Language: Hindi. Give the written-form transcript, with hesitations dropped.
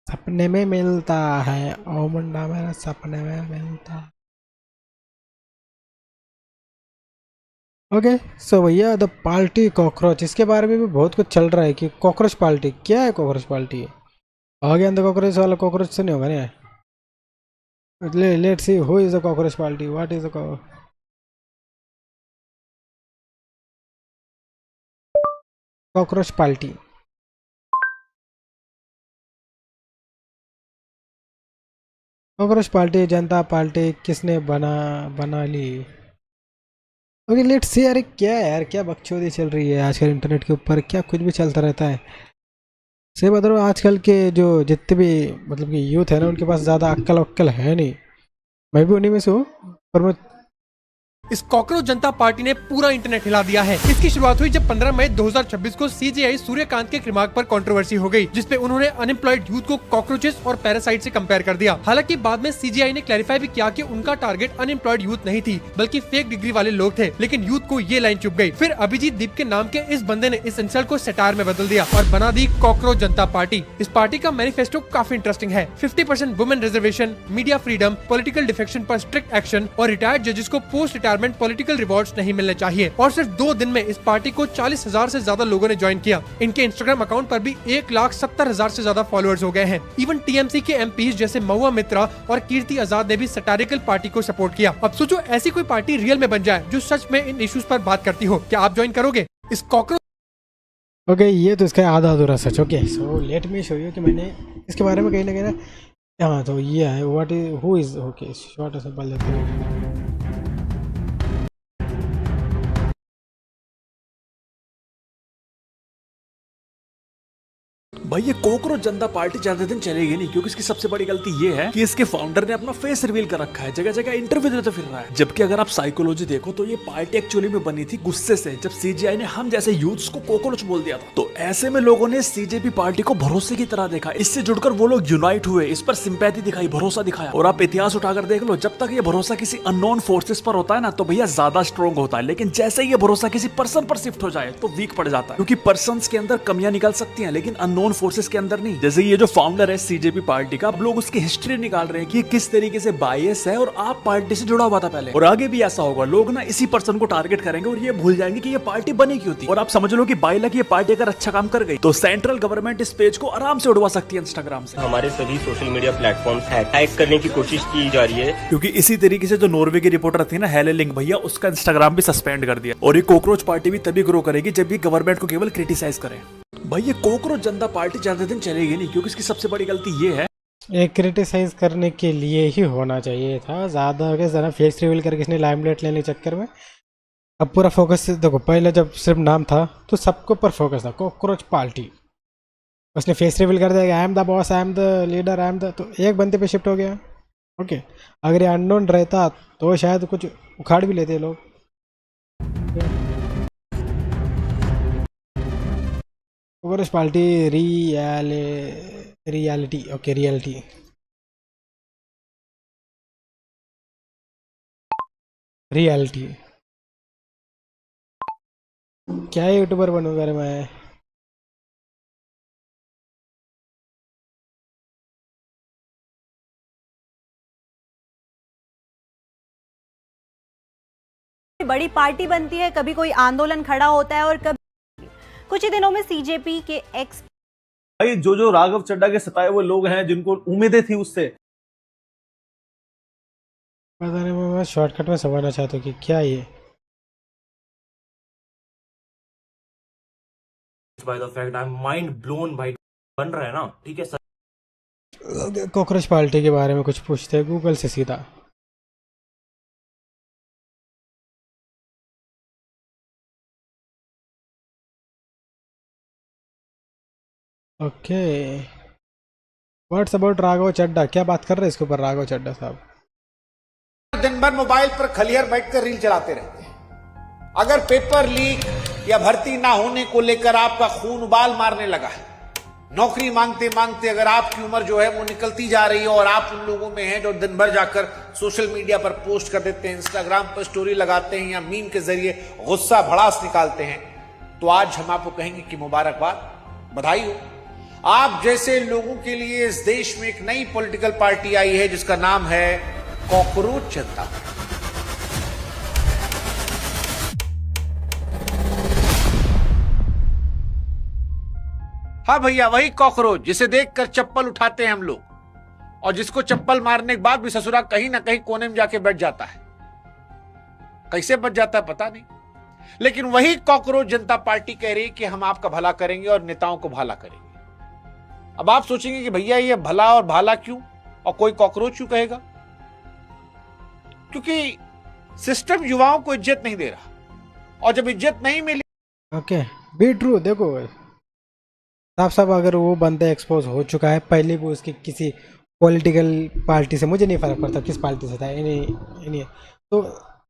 सपने में मिलता है ओ मुंडा मेरा सपने में मिलता। ओके। सो भैया द पार्टी कॉकरोच, इसके बारे में भी बहुत कुछ चल रहा है कि कॉकरोच पार्टी क्या है। कॉकरोच पार्टी है आगे अंदर कॉकरोच वाला कॉकरोच से नहीं होगा ना। Let's see who is the cockroach party, what is the cockroach party. Cockroach party Janata party किसने बना ली। Okay let's see. अरे क्या है यार, क्या बकचोदी चल रही है आजकल इंटरनेट के ऊपर, क्या कुछ भी चलता रहता है। सही बता रहा हूँ, आजकल के जो जितने भी मतलब कि यूथ है ना, उनके पास ज़्यादा अक्कल वक्कल है नहीं। मैं भी उन्हीं में से हूँ। पर मैं इस कॉकरोच जनता पार्टी ने पूरा इंटरनेट हिला दिया है। इसकी शुरुआत हुई जब 15 मई 2026 को सीजेआई सूर्यकांत के रिमार्क पर कंट्रोवर्सी हो गई, जिसपे उन्होंने अनएम्प्लॉयड यूथ को कॉकरोचेस और पैरासाइट से कंपेयर कर दिया। हालांकि बाद में सीजेआई ने क्लैरिफाई भी किया कि उनका टारगेट अनएम्प्लॉयड यूथ नहीं थी, बल्कि फेक डिग्री वाले लोग थे। लेकिन यूथ को ये लाइन चुप गई। फिर अभिजीत दीप के नाम के इस बंदे ने इस इंसल्ट को सटायर में बदल दिया और बना दी कॉकरोच जनता पार्टी। इस पार्टी का मैनिफेस्टो काफी इंटरेस्टिंग है। 50% women reservation, media freedom, political defection पर स्ट्रिक्ट एक्शन और रिटायर्ड जजेस को पोस्ट रिटायरमेंट पॉलिटिकल रिवॉर्ड्स नहीं मिलने चाहिए। और सिर्फ 2 दिन में इस पार्टी को 40,000 से ज्यादा लोगों ने ज्वाइन किया। इनके इंस्टाग्राम अकाउंट पर भी 1,70,000 से ज्यादा फॉलोअर्स हो गए हैं। इवन टीएमसी के एमपीज जैसे महुआ मित्रा और कीर्ति आजाद ने भी सटारिकल पार्टी को सपोर्ट किया। अब सोचो ऐसी कोई पार्टी रियल में बन जाए जो सच में इन इश्यूज पर बात करती हो, क्या आप ज्वाइन करोगे इस कॉकरोच? ओके ये तो इसका आधा अधूरा सच। Okay so let me show you कि मैंने इसके बारे में कहीं ना कहीं ना, हाँ तो ये है what is who is. Okay short simple लेते हैं। भाई ये कॉकरोच जनता पार्टी ज्यादा दिन चलेगी नहीं, क्योंकि इसकी सबसे बड़ी गलती ये है कि इसके फाउंडर ने अपना फेस रिवील कर रखा है, जगह जगह इंटरव्यू देते फिर रहा है। जबकि अगर आप साइकोलॉजी देखो तो ये पार्टी एक्चुअली में बनी थी गुस्से से, जब सीजेआई ने हम जैसे यूथ्स को कॉकरोच बोल दिया था। तो ऐसे में लोगों ने सीजेपी पार्टी को भरोसे की तरह देखा। इससे जुड़कर वो लोग यूनाइट हुए, इस पर सिंपैथी दिखाई, भरोसा दिखाया। और आप इतिहास उठाकर देख लो, जब तक ये भरोसा किसी अननोन फोर्सेस पर होता है ना, तो भैया ज्यादा स्ट्रॉन्ग होता है। लेकिन जैसे ये भरोसा किसी पर्सन पर शिफ्ट हो जाए तो वीक पड़ जाता है, क्योंकि पर्सन के अंदर कमियां निकल सकती हैं लेकिन अननोन फोर्सेस के अंदर नहीं। जैसे ये जो फाउंडर है सीजेपी पार्टी का, अब लोग उसकी हिस्ट्री निकाल रहे हैं कि किस तरीके से बायस है और आप पार्टी से जुड़ा हुआ था पहले। और आगे भी ऐसा होगा, लोग ना इसी पर्सन को टारगेट करेंगे और ये भूल जाएंगे कि ये पार्टी बनी क्यों थी। और आप समझ लो कि बाइलक ये पार्टी अगर अच्छा काम कर गई तो सेंट्रल गवर्नमेंट इस पेज को आराम से उड़वा सकती है इंस्टाग्राम से। हमारे सभी सोशल मीडिया प्लेटफॉर्म्स हैक करने की कोशिश की जा रही है, क्योंकि इसी तरीके से जो नॉर्वे की रिपोर्टर थी ना हेले लिंग भैया, उसका इंस्टाग्राम भी सस्पेंड कर दिया। और ये कॉकरोच पार्टी भी तभी ग्रो करेगी जब ये गवर्नमेंट को केवल क्रिटिसाइज करे। भाई ये कॉकरोच जनता पार्टी ज्यादा दिन चलेगी नहीं, क्योंकि इसकी सबसे बड़ी गलती ये है, एक क्रिटिसाइज करने के लिए ही होना चाहिए था, ज़्यादा हो गया ज़रा फेस रिवील करके इसने लाइमलाइट लेने के चक्कर में। अब पूरा फोकस देखो, पहले जब सिर्फ नाम था तो सबको पर फोकस था कॉकरोच पार्टी। उसने फेस रिवील कर दिया, I am the boss, I am the leader, I am the, तो एक बंदे पे शिफ्ट हो गया। ओके अगर ये अननोन रहता तो शायद कुछ उखाड़ भी लेते लोग। Cockroach party reality. Okay reality reality क्या यूट्यूबर बनूंगा रे मैं। बड़ी पार्टी बनती है, कभी कोई आंदोलन खड़ा होता है और कभी कुछ ही दिनों में सीजेपी के एक्स भाई जो राघव चड्ढा के सताए हुए लोग हैं, जिनको उम्मीदें थी उससे, पता नहीं, मैं शॉर्टकट में समझना चाहता हूँ कि क्या ये by the fact I am mind blown भाई, बन रहा है ना। ठीक है सर, कॉकरोच पार्टी के बारे में कुछ पूछते हैं गूगल से सीधा। Okay what's about Raghav Chadha, क्या बात कर रहे हैं इसके ऊपर राघव चड्ढा साहब। दिन भर मोबाइल पर खलियर बैठकर रील चलाते रहते हैं। अगर पेपर लीक या भर्ती ना होने को लेकर आपका खून उबाल मारने लगा है, नौकरी मांगते मांगते अगर आपकी उम्र जो है वो निकलती जा रही है और आप उन लोगों में हैं जो दिन भर जाकर सोशल मीडिया पर पोस्ट कर देते हैं, इंस्टाग्राम पर स्टोरी लगाते हैं या मीम के जरिए गुस्सा भड़ास निकालते हैं, तो आज हम आपको कहेंगे कि मुबारकबाद, बधाई हो। आप जैसे लोगों के लिए इस देश में एक नई पॉलिटिकल पार्टी आई है जिसका नाम है कॉकरोच जनता पार्टी। हाँ भैया, वही कॉकरोच जिसे देखकर चप्पल उठाते हैं हम लोग, और जिसको चप्पल मारने के बाद भी ससुरा कहीं ना कहीं कोने में जाके बैठ जाता है। कैसे बच जाता है पता नहीं, लेकिन वही कॉकरोच जनता पार्टी कह रही है कि हम आपका भला करेंगे और नेताओं को भला करेंगे। अब आप सोचेंगे कि भैया ये भला और भाला क्यों, और कोई कॉकरोच क्यों कहेगा? क्योंकि सिस्टम युवाओं को इज्जत नहीं दे रहा, और जब इज्जत नहीं मिली, ओके बी ट्रू। देखो साफ साफ अगर वो बंदा एक्सपोज हो चुका है पहले भी उसकी किसी पॉलिटिकल पार्टी से, मुझे नहीं फर्क पड़ता किस पार्टी से था, इन्हीं तो